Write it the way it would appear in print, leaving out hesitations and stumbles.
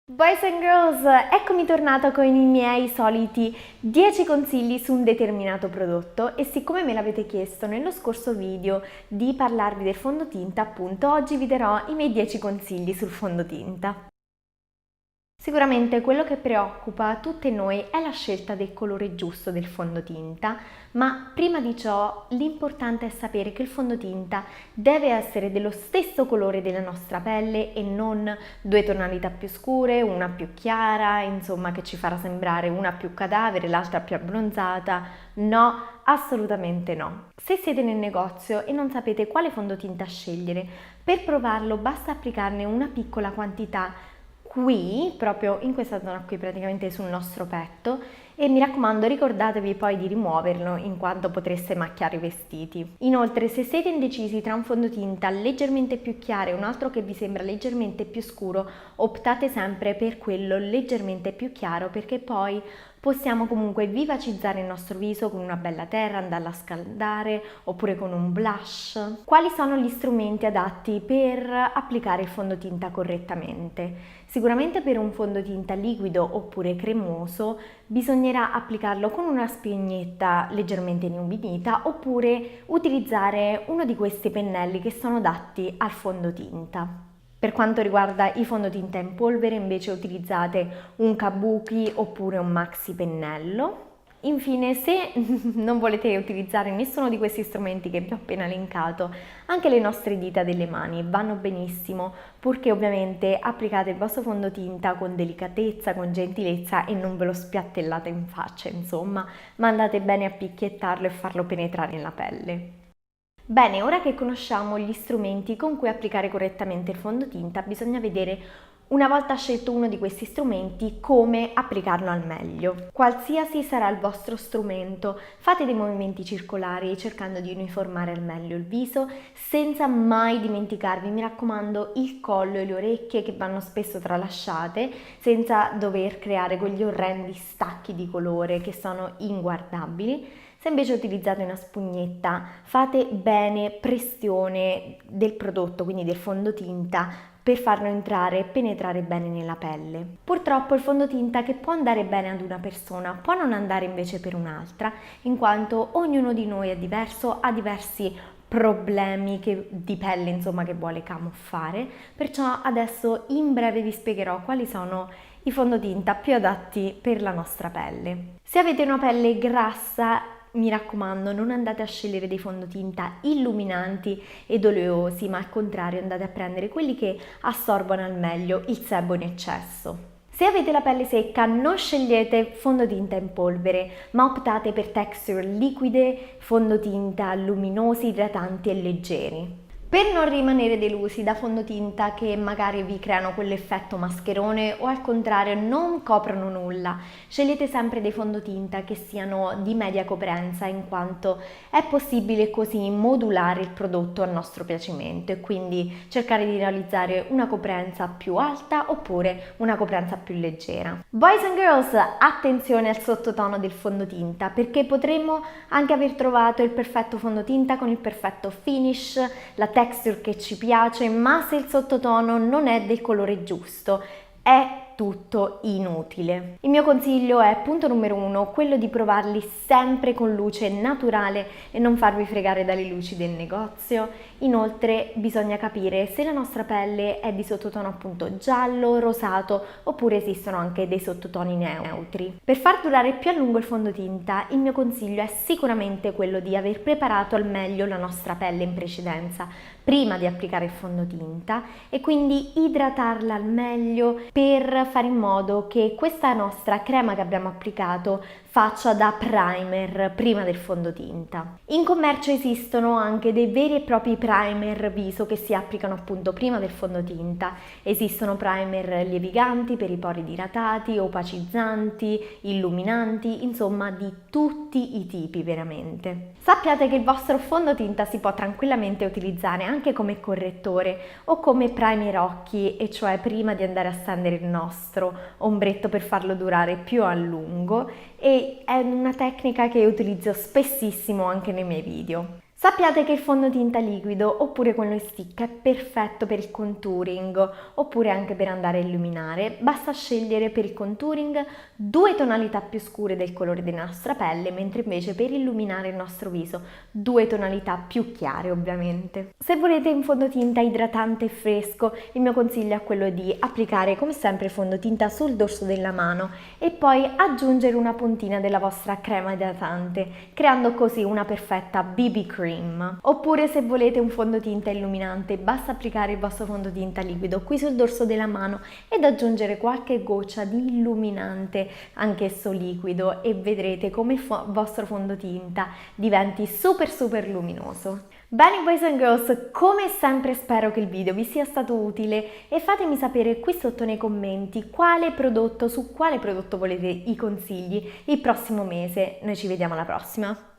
Boys and girls, eccomi tornata con i miei soliti 10 consigli su un determinato prodotto e siccome me l'avete chiesto nello scorso video di parlarvi del fondotinta, appunto oggi vi darò i miei 10 consigli sul fondotinta. Sicuramente quello che preoccupa tutte noi è la scelta del colore giusto del fondotinta, ma prima di ciò l'importante è sapere che il fondotinta deve essere dello stesso colore della nostra pelle e non due tonalità più scure, una più chiara, insomma che ci farà sembrare una più cadavere, l'altra più abbronzata. No, assolutamente no. Se siete nel negozio e non sapete quale fondotinta scegliere, per provarlo basta applicarne una piccola quantità qui, proprio in questa zona qui, praticamente sul nostro petto, e mi raccomando ricordatevi poi di rimuoverlo in quanto potreste macchiare i vestiti. Inoltre, se siete indecisi tra un fondotinta leggermente più chiaro e un altro che vi sembra leggermente più scuro, optate sempre per quello leggermente più chiaro perché poi possiamo comunque vivacizzare il nostro viso con una bella terra, andarla a scaldare oppure con un blush. Quali sono gli strumenti adatti per applicare il fondotinta correttamente? Sicuramente per un fondotinta liquido oppure cremoso bisognerà applicarlo con una spegnetta leggermente inumidita oppure utilizzare uno di questi pennelli che sono adatti al fondotinta. Per quanto riguarda i fondotinta in polvere invece utilizzate un kabuki oppure un maxi pennello. Infine, se non volete utilizzare nessuno di questi strumenti che vi ho appena elencato, anche le nostre dita delle mani vanno benissimo, purché ovviamente applicate il vostro fondotinta con delicatezza, con gentilezza e non ve lo spiattellate in faccia, insomma, ma andate bene a picchiettarlo e farlo penetrare nella pelle. Bene, ora che conosciamo gli strumenti con cui applicare correttamente il fondotinta, bisogna vedere, una volta scelto uno di questi strumenti, come applicarlo al meglio. Qualsiasi sarà il vostro strumento, fate dei movimenti circolari cercando di uniformare al meglio il viso, senza mai dimenticarvi, mi raccomando, il collo e le orecchie che vanno spesso tralasciate, senza dover creare quegli orrendi stacchi di colore che sono inguardabili. Se invece utilizzate una spugnetta, fate bene pressione del prodotto, quindi del fondotinta, per farlo entrare e penetrare bene nella pelle. Purtroppo il fondotinta che può andare bene ad una persona può non andare invece per un'altra, in quanto ognuno di noi è diverso, ha diversi problemi di pelle, insomma, che vuole camuffare. Perciò adesso in breve vi spiegherò quali sono i fondotinta più adatti per la nostra pelle. Se avete una pelle grassa, mi raccomando, non andate a scegliere dei fondotinta illuminanti ed oleosi, ma al contrario andate a prendere quelli che assorbono al meglio il sebo in eccesso. Se avete la pelle secca, non scegliete fondotinta in polvere, ma optate per texture liquide, fondotinta luminosi, idratanti e leggeri. Per non rimanere delusi da fondotinta che magari vi creano quell'effetto mascherone o al contrario non coprono nulla, scegliete sempre dei fondotinta che siano di media coprenza, in quanto è possibile così modulare il prodotto a nostro piacimento e quindi cercare di realizzare una coprenza più alta oppure una coprenza più leggera. Boys and girls, attenzione al sottotono del fondotinta perché potremmo anche aver trovato il perfetto fondotinta con il perfetto finish, la texture che ci piace, ma se il sottotono non è del colore giusto, è tutto inutile. Il mio consiglio è, punto numero 1, quello di provarli sempre con luce naturale e non farvi fregare dalle luci del negozio. Inoltre bisogna capire se la nostra pelle è di sottotono appunto giallo, rosato oppure esistono anche dei sottotoni neutri. Per far durare più a lungo il fondotinta, il mio consiglio è sicuramente quello di aver preparato al meglio la nostra pelle in precedenza, prima di applicare il fondotinta e quindi idratarla al meglio per fare in modo che questa nostra crema che abbiamo applicato faccia da primer prima del fondotinta. In commercio esistono anche dei veri e propri primer viso che si applicano appunto prima del fondotinta. Esistono primer lieviganti per i pori dilatati, opacizzanti, illuminanti, insomma di tutti i tipi veramente. Sappiate che il vostro fondotinta si può tranquillamente utilizzare anche come correttore o come primer occhi, e cioè prima di andare a stendere il nostro ombretto per farlo durare più a lungo, e è una tecnica che utilizzo spessissimo anche nei miei video. Sappiate che il fondotinta liquido oppure quello in stick è perfetto per il contouring oppure anche per andare a illuminare. Basta scegliere per il contouring 2 tonalità più scure del colore della nostra pelle, mentre invece per illuminare il nostro viso 2 tonalità più chiare ovviamente. Se volete un fondotinta idratante e fresco, il mio consiglio è quello di applicare come sempre il fondotinta sul dorso della mano e poi aggiungere una puntina della vostra crema idratante, creando così una perfetta BB cream. Oppure se volete un fondotinta illuminante, basta applicare il vostro fondotinta liquido qui sul dorso della mano ed aggiungere qualche goccia di illuminante, anch'esso liquido, e vedrete come il vostro fondotinta diventi super luminoso. Bene boys and girls, come sempre spero che il video vi sia stato utile e fatemi sapere qui sotto nei commenti su quale prodotto volete i consigli il prossimo mese. Noi ci vediamo alla prossima!